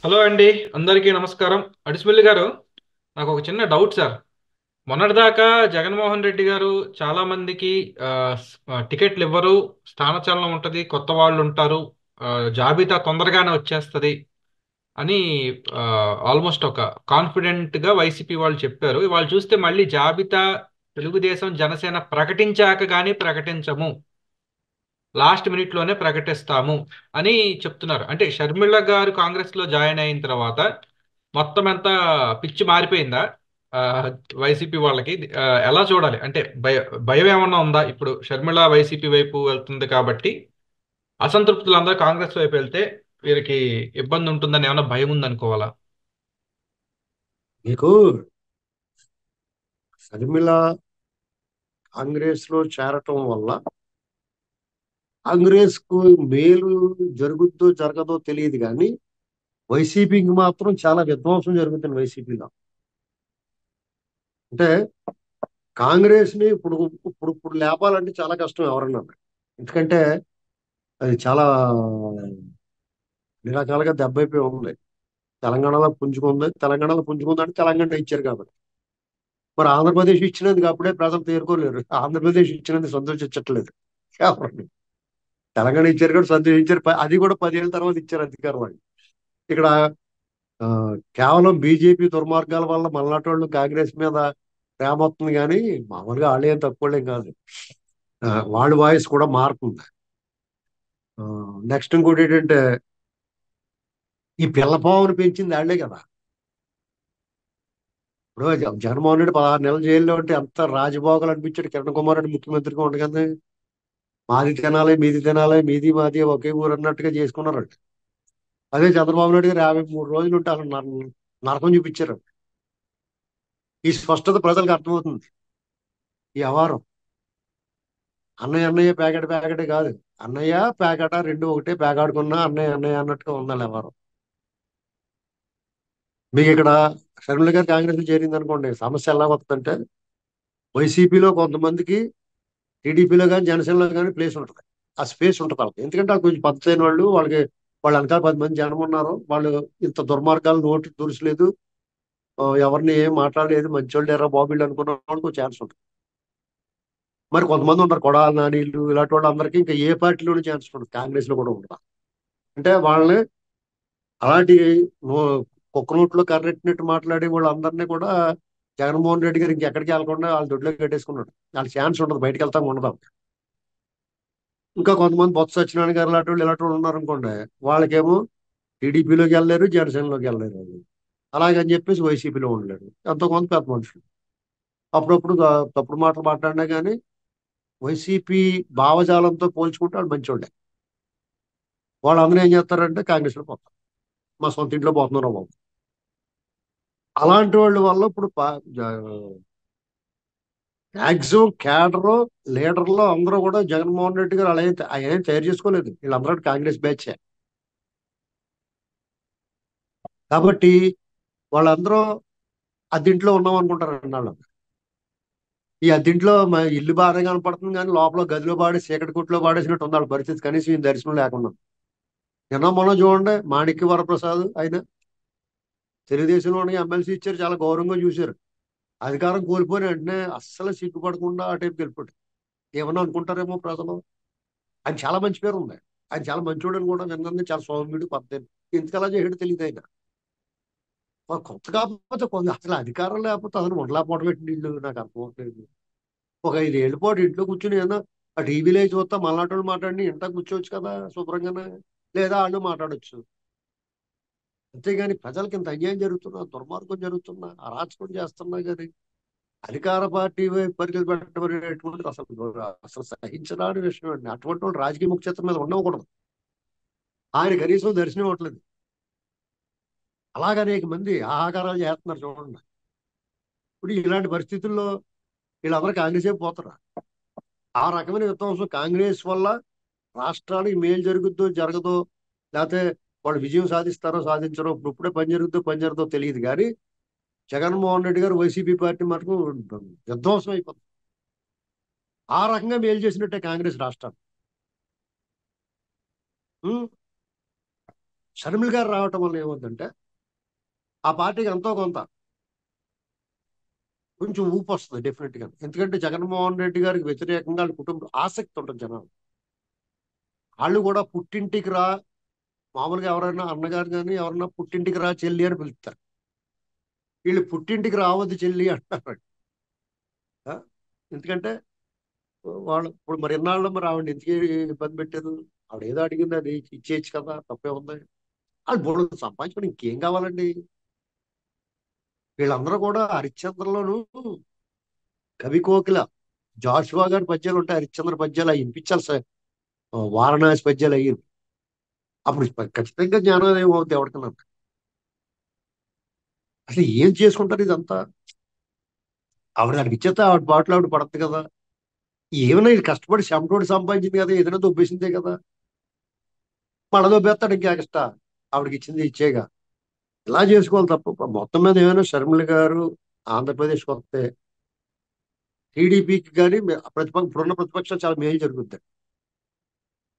Hello అండి. అందరికీ నమస్కారం. అడిసిపల్లి గారు, నాకు ఒక చిన్న డౌట్ సార్. మొన్నటిదాకా జగన్మోహన్ రెడ్డి గారు చాలా మందికి టికెట్లు ఇవ్వరు, స్థానచలనం ఉంటుంది, కొత్త వాళ్ళు ఉంటారు, జాబితా తొందరగానే వచ్చేస్తుంది అని ఆల్మోస్ట్ ఒక కాన్ఫిడెంట్గా వైసీపీ వాళ్ళు చెప్పారు. వాళ్ళు చూస్తే మళ్ళీ జాబితా తెలుగుదేశం జనసేన ప్రకటించాక కానీ ప్రకటించము, లాస్ట్ మినిట్ లోనే ప్రకటిస్తాము అని చెప్తున్నారు. అంటే షర్మిల గారు కాంగ్రెస్ లో జాయిన్ అయిన తర్వాత మొత్తం అంతా పిచ్చి మారిపోయిందా? ఆ, వైసీపీ వాళ్ళకి ఎలా చూడాలి? అంటే భయం ఏమన్నా ఉందా? ఇప్పుడు షర్మిల వైసీపీ వైపు వెళ్తుంది కాబట్టి అసంతృప్తులందరూ కాంగ్రెస్ వైపు వెళ్తే వీరికి ఇబ్బంది ఉంటుందని ఏమన్నా భయం ఉందనుకోవాలా? మీకు షర్మిల కాంగ్రెస్ లో చేరటం వల్ల కాంగ్రెస్ కు మేలు జరుగుద్దో జరగదో తెలియదు కానీ వైసీపీకి మాత్రం చాలా విధ్వంసం జరుగుతుంది వైసీపీలో. అంటే కాంగ్రెస్ ని ఇప్పుడు లేపాలంటే చాలా కష్టం ఎవరన్నా. ఎందుకంటే అది చాలా అన్ని రకాలుగా దెబ్బైపోయి ఉంది. తెలంగాణలో పుంజుకుంది అంటే తెలంగాణ ఇచ్చారు కాబట్టి. మరి ఆంధ్రప్రదేశ్ ఇచ్చినందుకు అప్పుడే ప్రజలు తేరుకోలేరు. ఆంధ్రప్రదేశ్ ఇచ్చినందుకు సంతోషించట్లేదు ఎవరిని. తెలంగాణ ఇచ్చారు కూడా సంతోషించారు. అది కూడా 10 ఏళ్ళ తర్వాత ఇచ్చారు అధికారం వాళ్ళు. ఇక్కడ ఆ, కేవలం బీజేపీ దుర్మార్గాల వల్ల మల్నాటి వాళ్ళు కాంగ్రెస్ మీద ప్రేమ వస్తుంది కానీ మామూలుగా వాళ్ళు ఏం తక్కువలేం కాదు. వాళ్ళ వాయిస్ కూడా మారుతుంది. నెక్స్ట్ ఇంకోటి ఏంటంటే ఈ పిల్లపావును పెంచింది వాళ్ళే కదా. ఇప్పుడు జగన్మోహన్ రెడ్డి 16 నెలలు జైల్లో ఉంటే ఎంత రాజభోగాలు అనిపించాడు. కిరణ్ కుమార్ రెడ్డి ముఖ్యమంత్రిగా ఉండగానే మాది తినాలి మీది తినాలి మీది మాది ఒకే ఊరు అన్నట్టుగా చేసుకున్నారు. అదే చంద్రబాబు నాయుడు గారు 53 రోజులు ఉంటే అసలు నరకం చూపించారు. ఈ స్పష్టత ప్రజలకు అర్థమవుతుంది. ఈ వ్యవహారం అన్నయ్య అన్నయ్య ప్యాకెట్ ప్యాకెటే కాదు. అన్నయ్య ప్యాకెట రెండు ఒకటే, ప్యాకాడుకున్నా అన్నయ్య అన్నయ్య అన్నట్టుగా ఉండాలి వ్యవహారం. మీకు ఇక్కడ షర్మిల గారు కాంగ్రెస్ చేరింది అనుకోండి, సమస్య ఎలా వస్తుందంటే వైసీపీలో కొంతమందికి, టీడీపీలో కానీ జనసేనలో కానీ ప్లేస్ ఉంటుంది. ఆ స్పేస్ ఉంటుంది వాళ్ళకి. ఎందుకంటే వాళ్ళు కొంచెం పద్ధతైన వాళ్ళు. వాళ్ళ వెనకాల 10 మంది జనం ఉన్నారు. వాళ్ళు ఇంత దుర్మార్గాలు నోటి దురుసలేదు. ఎవరిని ఏం మాట్లాడలేదు, మంచోళ్ళు ఎర్ర బాబీలు అనుకున్న వాళ్ళకి ఛాన్స్ ఉంటుంది. మరి కొంతమంది ఉంటారు కొడాల నానీళ్ళు ఇలాంటి వాళ్ళు అందరికీ ఇంకా ఏ పార్టీలోనూ ఛాన్స్ ఉండదు, కాంగ్రెస్ లో కూడా ఉండదు. అంటే వాళ్ళని అలాంటి కుక్క నోట్లో కర్రెట్టినట్టు మాట్లాడే వాళ్ళందరినీ కూడా జగన్మోహన్ రెడ్డి గారు ఇంకెక్కడికి వెళ్ళకుండా వాళ్ళ దొడ్లో కట్టేసుకున్నాడు. వాళ్ళకి ఛాన్స్ ఉండదు, బయటకు వెళ్తాం ఉండదు. ఇంకా కొంతమంది బొత్స సత్యనారాయణ గారు ఇలాంటి వాళ్ళు ఉన్నారు అనుకోండి, వాళ్ళకేమో టీడీపీలోకి వెళ్ళలేరు, జనసేనలోకి వెళ్ళలేరు వాళ్ళు. అలాగని చెప్పేసి వైసీపీలో ఉండలేరు. ఎంతో కొంత పెద్ద మనుషులు అప్పుడప్పుడు తప్పుడు మాటలు మాట్లాడినా కానీ వైసీపీ భావజాలంతో పోల్చుకుంటే వాళ్ళు మంచోళ్ళే. వాళ్ళందరూ ఏం చేస్తారంటే కాంగ్రెస్ లో పోతారు. మా సొంత ఇంట్లో పోతున్నారు బాబు. అలాంటి వాళ్ళ వల్ల ఇప్పుడు మాక్సిమం క్యాడర్ లీడర్లు అందరూ కూడా జగన్మోహన్ రెడ్డి గారు అలా ఆయన ఏం తయారు చేసుకోలేదు. వీళ్ళందరూ కాంగ్రెస్ బ్యాచ్. కాబట్టి వాళ్ళందరూ అద్దెంట్లో ఉన్నాం అనుకుంటారు అన్నాళ్ళు. ఈ అద్దెంట్లో ఇల్లు బాగానే కనపడుతుంది కానీ లోపల గదిలో పాడే చీకటి కుట్లో పాడేసినట్టు ఉంది వాళ్ళ పరిస్థితి. కనీసం ఈ దర్శనం లేకుండా నిన్న మొన్న చూడండి, మాణిక్య వరప్రసాద్ ఆయన తెలుగుదేశంలోని ఎమ్మెల్సీ ఇచ్చారు, చాలా గౌరవంగా చూశారు. అధికారం కోల్పోయిన వెంటనే అస్సలు సిగ్గుపడకుండా ఆ టైంకి వెళ్ళిపోయాడు. ఏమన్నా అనుకుంటారేమో ప్రజలు. ఆయన చాలా మంచి పేరు ఉంది. ఆయన చాలా మంచోడని కూడా విన్నాను. చాలా సౌమ్యుడు పద్ధతి. ఎందుకు అలా చేయడం తెలియదు ఆయన. మరి కొత్త కాకపోతే కొంత అసలు అధికారం లేకపోతే అసలు ఉండలా పూట పెట్టిన ఇల్లు నాకు అర్థం అవట్లేదు. ఒక 5 ఏళ్ళ పాటు ఇంట్లో కూర్చుని ఏదైనా ఆ టీవీలో చూస్తా మళ్ళాటోళ్ళు మాట్లాడి ఇంట్లో కూర్చోవచ్చు కదా శుభ్రంగానే. లేదా వాళ్ళు మాట్లాడొచ్చు. అంతేగాని ప్రజలకి ఇంత అన్యాయం జరుగుతున్నా, దుర్మార్గం జరుగుతున్నా, అరాచకం చేస్తున్నా కానీ అధికార పార్టీ వైపు పరిగెలు పెట్టడం అనేటువంటిది అసలు అసలు సహించరాని విషయం అండి. అటువంటి వాళ్ళు రాజకీయ ముఖ్యత్వం మీద ఉండకూడదు. ఆయన కనీసం దర్శనం ఇవ్వట్లేదు. అలాగే అనేక మంది ఆహాకారాలు చేస్తున్నారు చూడండి. ఇప్పుడు ఇలాంటి పరిస్థితుల్లో వీళ్ళందరూ కాంగ్రెస్ వైపు పోతారు. ఆ రకమైన విధ్వంసం కాంగ్రెస్ వల్ల రాష్ట్రానికి మేలు జరుగుద్దో జరగదో, లేకపోతే వాళ్ళు విజయం సాధిస్తారో సాధించరో, ఇప్పుడే పని జరుగుద్దో పని జరగదో తెలియదు కానీ జగన్మోహన్ రెడ్డి గారు వైసీపీ పార్టీ మటుకు విధ్వంసం అయిపోతుంది. ఆ రకంగా మేలు చేసినట్టే కాంగ్రెస్ రాష్ట్రాన్ని. ఉం? షర్మిల గారు రావటం వల్ల ఏమవుతుందంటే ఆ పార్టీకి ఎంతో కొంత కొంచెం ఊపు వస్తుంది డెఫినెట్ గా. ఎందుకంటే జగన్మోహన్ రెడ్డి గారికి వ్యతిరేకంగా వాళ్ళ కుటుంబం ఆసక్తి ఉంటుంది జనాలు. వాళ్ళు కూడా పుట్టింటికి రా, మామూలుగా ఎవరైనా అన్నగారు కానీ ఎవరన్నా పుట్టింటికి రా చెల్లి అని పిలుస్తారు. వీళ్ళు పుట్టింటికి రావద్దు చెల్లి అంటారు. ఆ? ఎందుకంటే వాళ్ళు ఇప్పుడు మరి ఎన్నాళ్ళు మరి ఆవిడ ఎందుకు ఇబ్బంది పెట్టారు? ఆవిడ ఏదో అడిగింది అది ఇచ్చేయచ్చు కదా, తప్పే ఉంది. వాళ్ళు బోర్డు సంపాదించుకొని ఇంకేం కావాలండి? వీళ్ళందరూ కూడా హరిశ్చంద్రలోను కవి కోకిల జాషువా గారి పద్యాలు ఉంటాయి, హరిశ్చంద్ర పద్యాలు అవి వినిపించాలి సార్. వారణాసి పద్యాలు అయ్యి అప్పుడు ఖచ్చితంగా జ్ఞానోదయం అవుతుంది ఎవరికన్నా. అసలు ఏం చేసుకుంటారు ఇదంతా? ఆవిడ దానికి ఇచ్చేస్తే ఆవిడ బాటలో ఆవిడ పడద్దు కదా. ఏమైనా ఇది కష్టపడి చెమటోడి సంపాదించింది కదా, ఏదైనా దొబ్బేసిందే కదా. మళ్ళా దొబ్బేస్తాడు ఇంకా ఎక్స్ట్రా. ఆవిడకి ఇచ్చింది ఇచ్చేగా. ఇలా చేసుకోవాలి తప్ప మొత్తం మీద ఏమైనా షర్మిల గారు ఆంధ్రప్రదేశ్కి వస్తే టీడీపీకి కానీ ఇప్పుడున్న ప్రతిపక్షం చాలా మేలు జరుగుద్ది.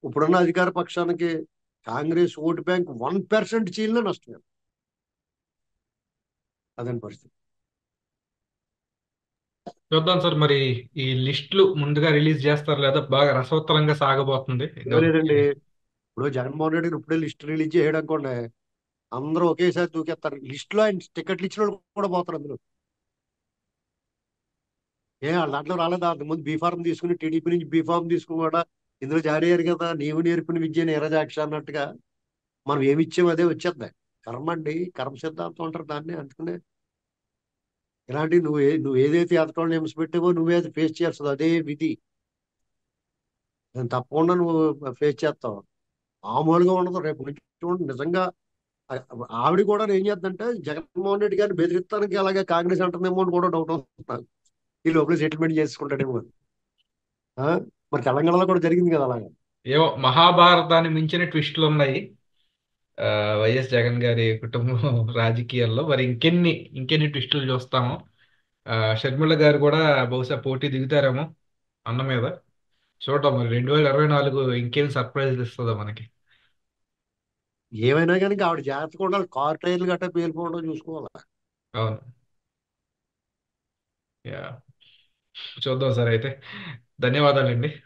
ఇప్పుడున్న అధికార పక్షానికి కాంగ్రెస్ ఓటు బ్యాంక్ 1% చీలిన నష్టమే. అదని పరిస్థితి. చూద్దాం సార్ మరి. ఈ లిస్టులు ముందుగా రిలీజ్ చేస్తారు లేదా బాగా రసవత్తరంగా సాగబోతుంది లేదండి, ఇప్పుడు జగన్మోహన్ రెడ్డి ఇప్పుడే లిస్ట్ రిలీజ్ చేయడం అనుకోండి, అందరూ ఒకేసారి దూకేస్తారు. లిస్ట్ లో ఆయన టికెట్లు ఇచ్చిన వాళ్ళు కూడా పోతారు అందులో. వాళ్ళ దాంట్లో రాలేదా అంతకుముందు బీఫార్మ్ తీసుకుని, టీడీపీ నుంచి బీఫార్మ్ తీసుకుని కూడా ఇందులో జారీ అయ్యారు కదా. నీవు నేర్పిన విద్య నీరజాక్ష అన్నట్టుగా మనం ఏమి ఇచ్చామో అదే వచ్చేద్ది. కర్మ అండి, కర్మ సిద్ధాంతం అంటారు దాన్ని. అందుకనే ఇలాంటి నువ్వు ఏదైతే ఎదటోళ్ళని హింస పెట్టావో నువ్వే అది ఫేస్ చేస్తావు, అదే విధి. తప్పకుండా నువ్వు ఫేస్ చేస్తావు. మామూలుగా ఉండదు రేపు నుంచి చూడండి నిజంగా. ఆ- ఆవిడ కూడా ఏం చేద్దంటే జగన్మోహన్ రెడ్డి గారిని బెదిరిస్తానికి అలాగే కాంగ్రెస్ అంటుందేమో అని కూడా డౌట్ వస్తుంది నాకు. ఈ లోపల సెటిల్మెంట్ చేసుకుంటాడేమో అని. ఆ? మరి తెలంగాణలో కూడా జరిగింది కదా అలాగా. ఏవో మహాభారతాన్ని మించిన ట్విస్టులు ఉన్నాయి ఆ, వైఎస్ జగన్ గారి కుటుంబం రాజకీయాల్లో. మరి ఇంకెన్ని ట్విస్టులు చూస్తామో. షర్మిల గారు కూడా బహుశా పోటీ దిగుతారేమో అన్న మీద. చూద్దాం మరి 2024 ఇంకేం సర్ప్రైజ్ ఇస్తుందో మనకి. ఏమైనా కానీ ఆవిడ జాగ్రత్తగా ఉండాలి, కార్ టైర్లు గట్టా పేలిపోవడం చూసుకోవాలి. అవును. యా. చూద్దాం సార్ అయితే. ధన్యవాదాలండి.